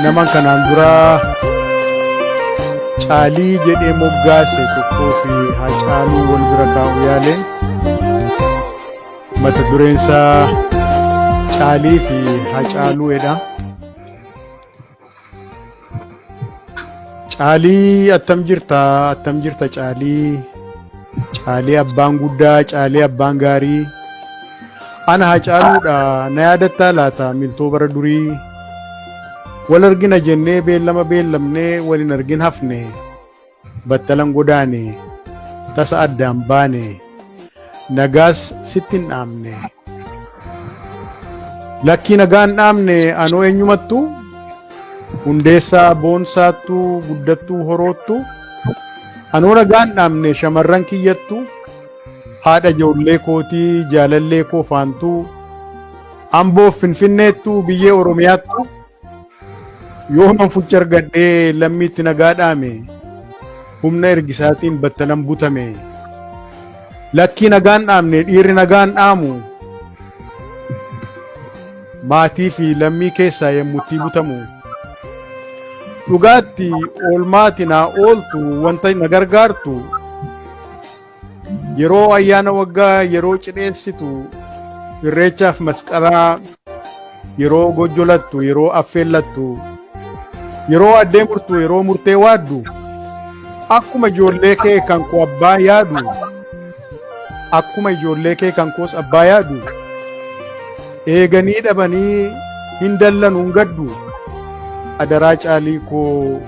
naman kanaan dura Caalii jedhee moggaase tokkoo fi Haacaaluu wal bira kaa'u yaale mata dureen isaa Caalii fi Haacaaluudha. Caalii attam jirta Caalii? Caalii abbaan guddaa, Caalii abbaan gaarii. Ana Haacaaluudha na yaadattaa laata miltoo bara durii? Wal argina jennee beellamnee walin argin hafne, battalan godaane, tasa addaan baane, nagaas sittin dhaamne. Lakkii nagaan dhaamne anoo eenyumattu? Hundeessaa boonsaattu, guddattuu horoottu. Anoo nagaan dhaamne shamarran kiyyattu, haadha ijoollee kootii jaalallee koo faantuu, Amboof Finfinneettu biyyee Oromiyaattu. Yoo man fucha argadhee lammiitti nagaa dhaame, humna ergisaatiin battalan butame. Lakkii nagaan dhaamne dhiirri nagaan dhaamu, maatii fi lammii keessaa yemmutti butamu. Dhugaatti oolmaati naa ooltu wanta na gargaartu, yeroo ayyaana waggaa yeroo cidheessitu, irreechaaf masqalaa yeroo gojjolattu yeroo affeellattu, yeroo addee murtu yeroo murtee waaddu, akkuma ijoollee kee kan koo abbaa yaadu, akkuma ijoollee kee kan koos abbaa yaadu, eeganii dhabanii hin dallanu hin gaddu. Adaraa Caalii koo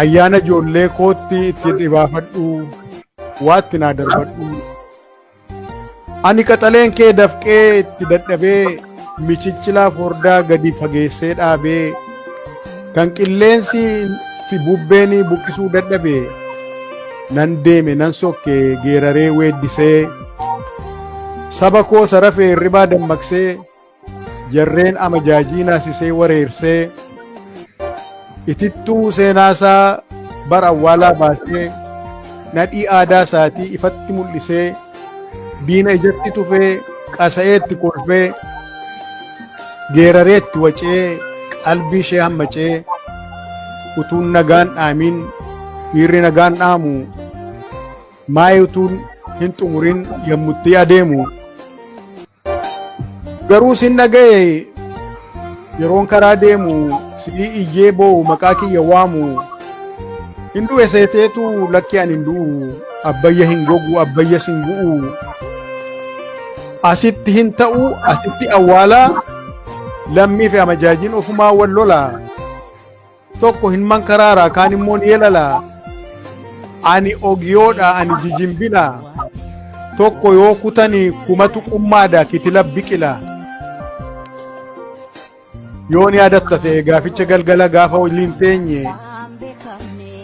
ayyaana ijoollee kootti itti dhibaafadhu, waatti naa darbadhu. Ani qaxaleen kee dafqee itti dadhabee, michichilaa fordaa gadi fageessee dhaabee, kan qilleensi fi bubbeen buqqisuu dadhabee, nan deeme nan sokke geeraree weeddisee, saba koo sarafee hirribaa dammaqsee, jarreen amajaajii naasisee wareersee, itittuu seenaasaa bara awwaalaa baasee, nadhii aadaa isaatii ifatti mul'isee, diina ijatti tufee qasa'eetti kolfee, geerareetti wacee qalbii ishee hammacee, utuun nagaan dhaamin dhiirri nagaan dhaamu, maayii utuun hin xumurin yemmutti adeemu. Garuu sin dhaga'e yeroon karaa deemu, si'ii iyyee boo'u maqaa kiyya waamu, hin du'e seeteetu lakki ani hin du'u, abbayya hin gogu abbayyas hin bu'u. Asitti hin ta'u asitti awwaalaa, lammii fi amajaajiin ofumaa wal lolaa. Tokko hin mankaraaraa kaan immoo ni yelalaa. Ani ogiyoodha ani jijimbila, tokko yoo kutanii kumatu qummaadha kitila biqila. Yoon yaadatta ta'e gaaficha galgala gaafa waliin teenye,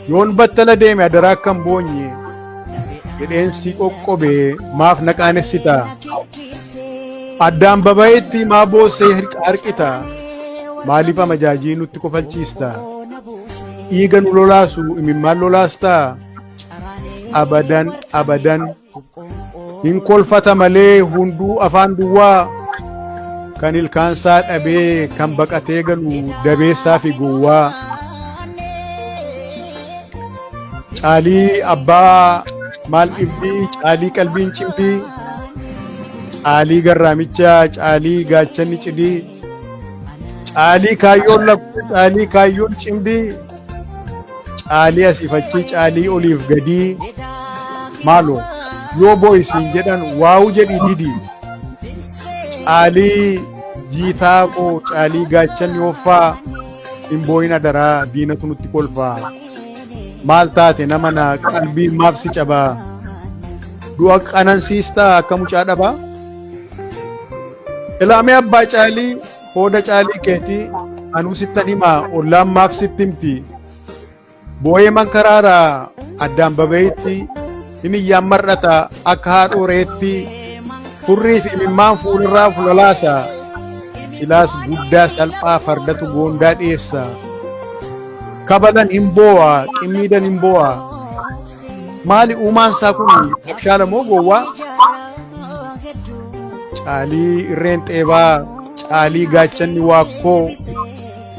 yoon battala deeme adaraa akkan boonye, jedheensi qoqqobe maaf na qaanessita? Addaan baba'etti maa boossee harqita? Maaliif amajaajii nutti kofalchiista? Dhiiga nu lolaasu imimmaan lolaastaa? Abadan hin kolfata malee hunduu afaan duwwaa, kan ilkaansaa dhabee kan baqatee galu dabeessaa fi gowwaa. Caalii abbaa maal dhibbii, Caalii qalbiin cimdii, Caalii garraamichaa, Caalii gaachanni cidii, Caalii kaayyoon lakku, Caalii kaayyoon cimdii, Caalii asiifachii, Caalii oliif gadii. Maaloo yoo boo'isiin jedhan waa'u jedhii didii. Caalii jiitaa koo, Caalii gaachanni hoffaa, hin boo'in adaraa diinatu nutti kolfaa. Maal taate nama na qalbiin maaf si cabaa? Du'a qanansiistaa akka mucaa dhabaa? Ilaamee abbaa Caalii hooda Caalii keetii, anuu sittan himaa ollaan maaf sitti himti? Boo'ee mankaraaraa addaan baba'eetti, inni iyyaan mar'ata akka haadhoo reetti, furrii fi imimmaan fuulirraa fulalaasa, silaas guddaa salphaa fardatu goondaa dhiyeessa. Kabalan hin boo'a, qimmiidan hin boo'a. Maali uumaan isaa kun abshaala moo gowwaa? Caalii irreen xeebaa, Caalii gaachanni waakkoo,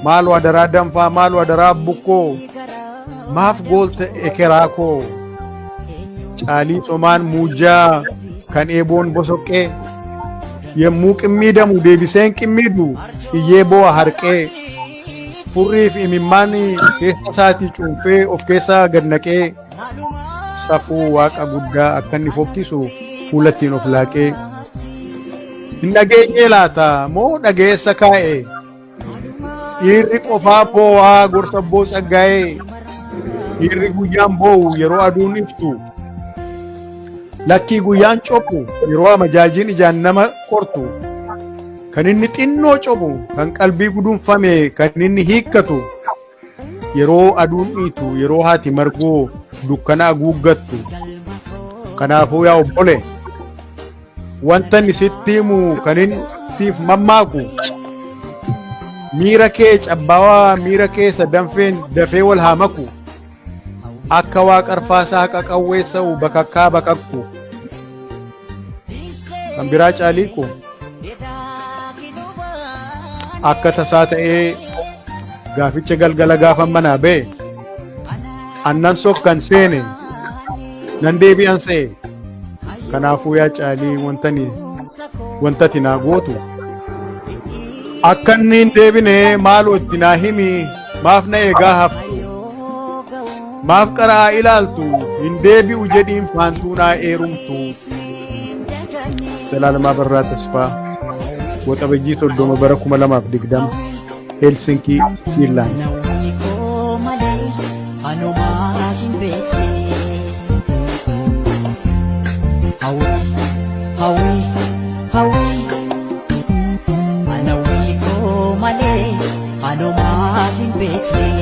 maal wadaraa danfaa maal wadaraa bukkoo maaf goolte ekeraa koo caalii somaan muujjaa kan eeboon bosoqqee yemmuu qimmiidamu deebiseen qimmiidu iyyee boo'a harqee furriif imimmaan keessa isaatii cuunfee of keessaa gad naqee safuu waaqa guddaa akka inni fokkisu fuulattiin of laaqee hin dhageenyee laata moo dhageessa kaa'e dhiirri qofaa boo'aa gorsa boo saggaa'ee dhiirri guyyaan boo'u yeroo aduun iftu lakkii guyyaan cophu yeroo amajaajiin ijaan nama qortu kan inni xinnoo cophu kan qalbii gudunfame kan inni hiikkatu yeroo aduun dhiitu yeroo haati margoo dukkana aguuggattu kanaafuu yaa obbole wanta inni sitti himu kan inni siif mammaaku miira kee cabbaawaa miira keessa danfeen dafee wal haa maku akka waaqa arfaasaa haqa qawweessa'u bakakkaa bakakku kan biraa caalii ko akka tasaa ta'ee gaaficha galgala gaafan manaa ba'e annan sokkan seene nan deebi'an se'e kanaafuu yaa caalii wantati naa gootu akka inni hin deebine maaloo itti naa himi maaf na eegaa haftu maaf qaraa ilaaltu hin deebi'u jedhiin faantuu naa eerumtu Zalaalama Abarraa Tasfaa Waxabajjii 30 bara 2020 Helsinkii Fiinlaand Ano maa hin beekne